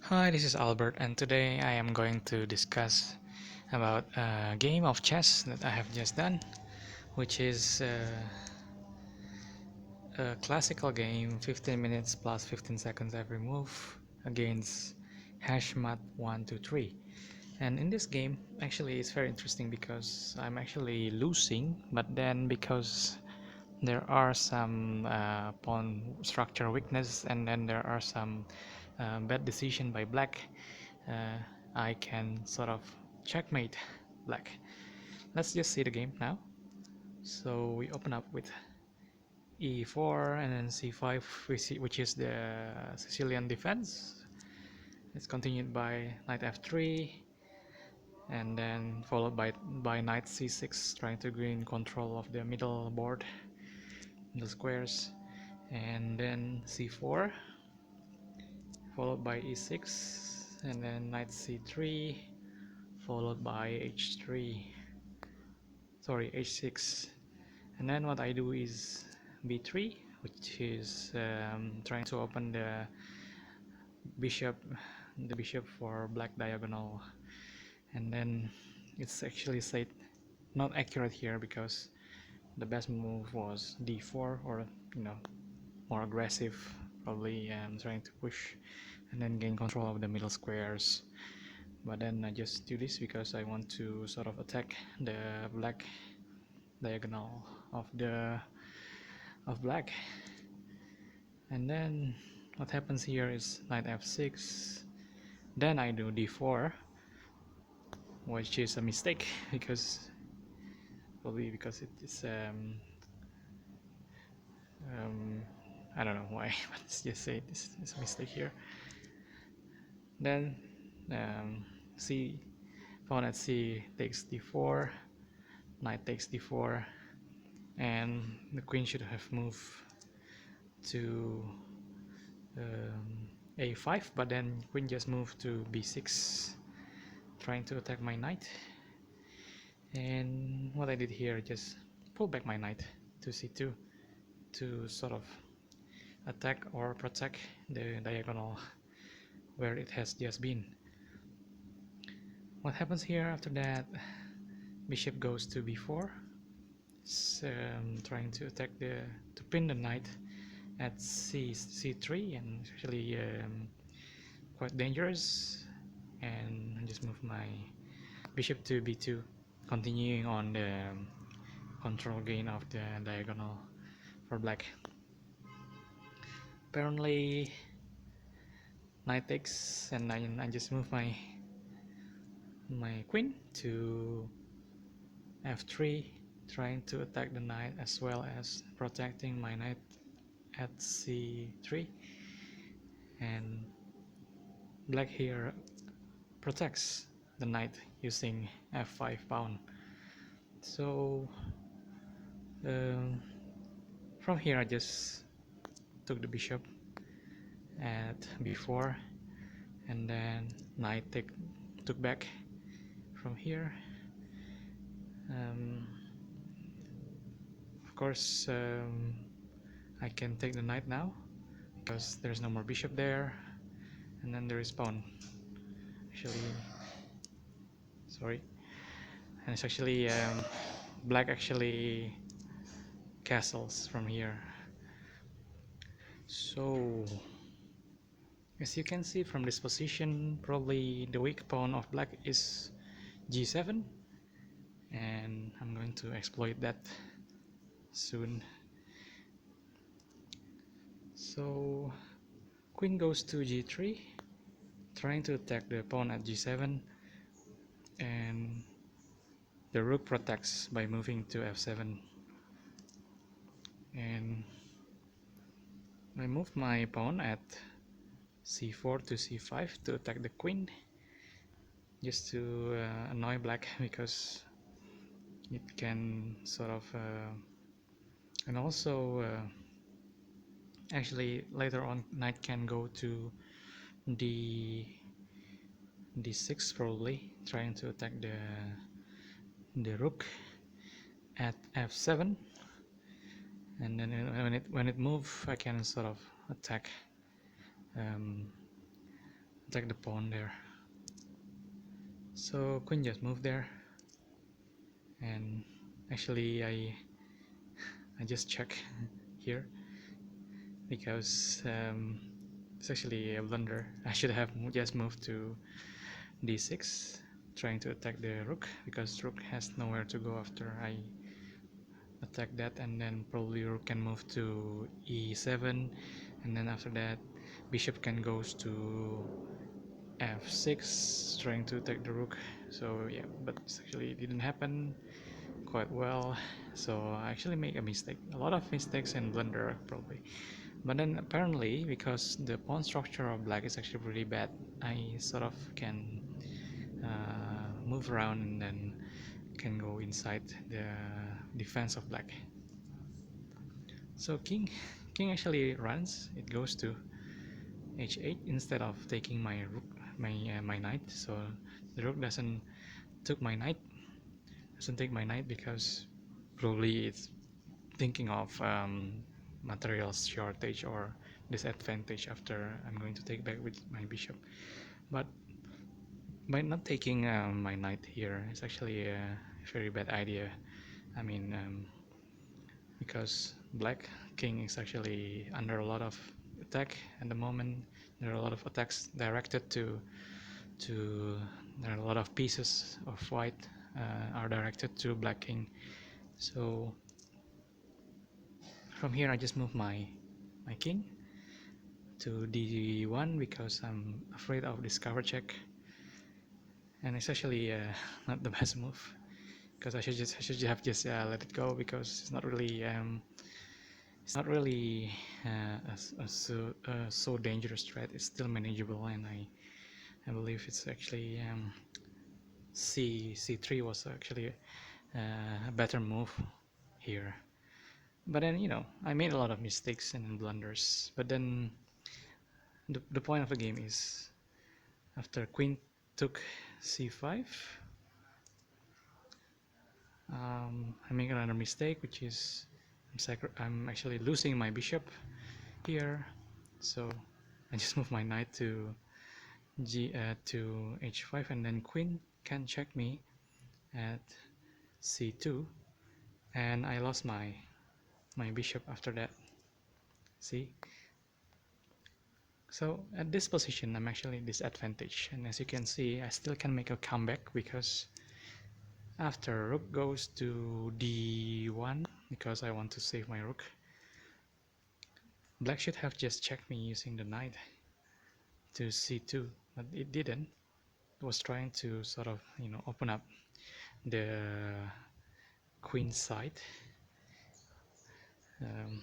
Hi, this is Albert, and today I am going to discuss about a game of chess that I have just done, which is a classical game, 15 minutes plus 15 seconds every move against heshmet123. And in this game, actually, it's very interesting because I'm actually losing, but then because there are some pawn structure weakness, and then there are some bad decision by black, uh, I can sort of checkmate black. Let's just see the game now. So we open up with e4 and then c5, which is the Sicilian defense. It's continued by knight f3, and then followed by knight c6, trying to gain control of the middle board, the squares, and then c4, followed by e6, and then knight c3, followed by h6. And then what I do is b3, which is trying to open bishop the bishop for black diagonal. And then it's actually said not accurate here because the best move was d4, or more aggressive, probably trying to push and then gain control of the middle squares. But then I just do this because I want to sort of attack the black diagonal of black. And then what happens here is knight f6, then I do d4, which is a mistake because probably because it is I don't know why, but let's just say this is a mistake here. Then c pawn at c takes d4, knight takes d4, and the queen should have moved to a5, but then queen just moved to b6, trying to attack my knight. And what I did here, just pull back my knight to c2 to sort of attack or protect the diagonal where it has just been. What happens here after that? Bishop goes to b4. It's trying to attack to pin the knight at c3, and it's actually quite dangerous. And I just move my bishop to b2, continuing on the control gain of the diagonal for black. Apparently knight takes, and I just move my queen to f3, trying to attack the knight as well as protecting my knight at c3. And black here protects the knight using f5 pawn. So from here I just took the bishop at b4, and then knight took back from here. Of course I can take the knight now because there's no more bishop there, and then there is pawn. Actually, sorry, and it's actually black actually castles from here. So as you can see from this position, probably the weak pawn of black is g7, and I'm going to exploit that soon. So queen goes to g3, trying to attack the pawn at g7, and the rook protects by moving to f7. And I move my pawn at c4 to c5 to attack the queen, just to annoy black because it can sort of and also actually later on knight can go to d6, probably trying to attack the rook at f7. And then when it moves, I can sort of attack attack the pawn there. So queen just moved there, and actually I just check here because it's actually a blunder. I should have just moved to d6, trying to attack the rook, because rook has nowhere to go after I attack that, and then probably rook can move to e7, and then after that bishop can goes to f6, trying to attack the rook. So yeah, but it actually didn't happen quite well. So I actually make a mistake, a lot of mistakes and blunder probably. But then apparently, because the pawn structure of black is actually really bad, I sort of can move around and then can go inside the defense of black. So king actually runs. It goes to h8 instead of taking my rook, my knight. So the rook doesn't take my knight because probably it's thinking of materials shortage or disadvantage after I'm going to take back with my bishop. But by not taking my knight here, it's actually a very bad idea. I mean, because black king is actually under a lot of attack at the moment. There are a lot of attacks directed to there are a lot of pieces of white are directed to black king. So from here I just move my king to d1 because I'm afraid of this cover check, and it's actually not the best move, because I should have just let it go, because it's not really so dangerous threat. It's still manageable, and I believe it's actually c3 was actually a better move here. But then, you know, I made a lot of mistakes and blunders. But then the point of the game is, after queen took c5, I make another mistake, which is I'm actually losing my bishop here. So I just move my knight to to h5, and then queen can check me at c2, and I lost my bishop after that. See, so at this position I'm actually disadvantaged, and as you can see I still can make a comeback, because after rook goes to d1, because I want to save my rook, black should have just checked me using the knight to c2, but it didn't. It was trying to sort of, you know, open up the queen side, um,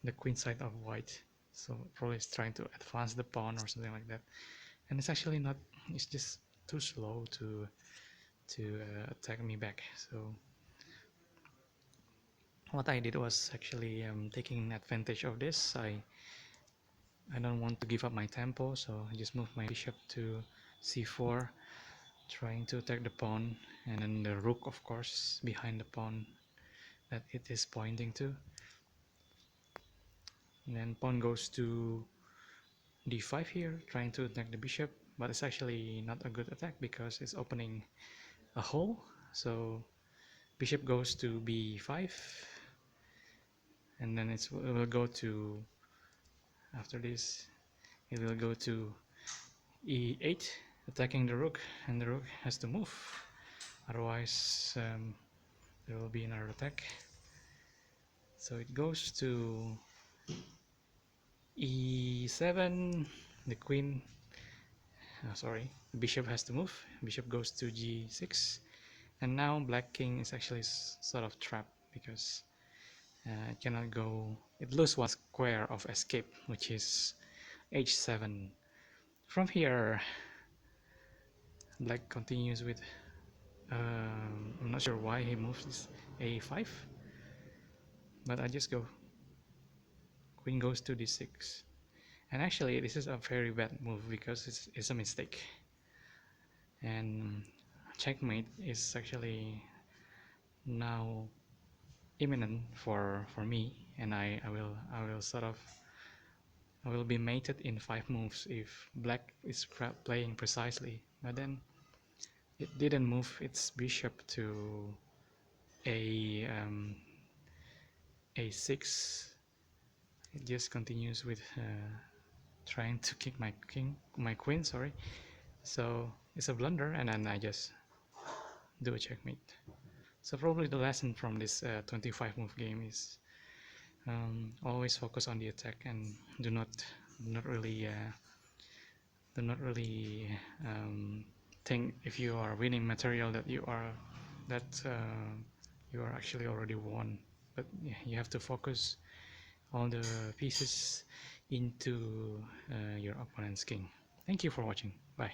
the queen side of white. So probably it's trying to advance the pawn or something like that, and it's actually not. It's just too slow to attack me back. So what I did was actually taking advantage of this. I don't want to give up my tempo, so I just moved my bishop to c4, trying to attack the pawn, and then the rook, of course, behind the pawn that it is pointing to. And then pawn goes to d5 here, trying to attack the bishop, but it's actually not a good attack because it's opening a hole. So bishop goes to b5, and then it will go to, after this, it will go to e8, attacking the rook, and the rook has to move. Otherwise, there will be another attack. So it goes to e7, the queen, sorry, the bishop has to move. Bishop goes to g6, and now black king is actually sort of trapped, because it cannot go, it loses one square of escape, which is h7. From here, black continues with, I'm not sure why he moves this a5, but I just go, queen goes to d6. And actually this is a very bad move because it's a mistake, and checkmate is actually now imminent for me, and I will sort of will be mated in 5 moves if black is playing precisely. But then it didn't move its bishop to a a6. It just continues with trying to kick my queen, sorry. So it's a blunder, and then I just do a checkmate. So probably the lesson from this 25 move game is always focus on the attack and do not really do not really think if you are winning material that you are actually already won. But yeah, you have to focus all the pieces into your opponent's king. Thank you for watching. Bye.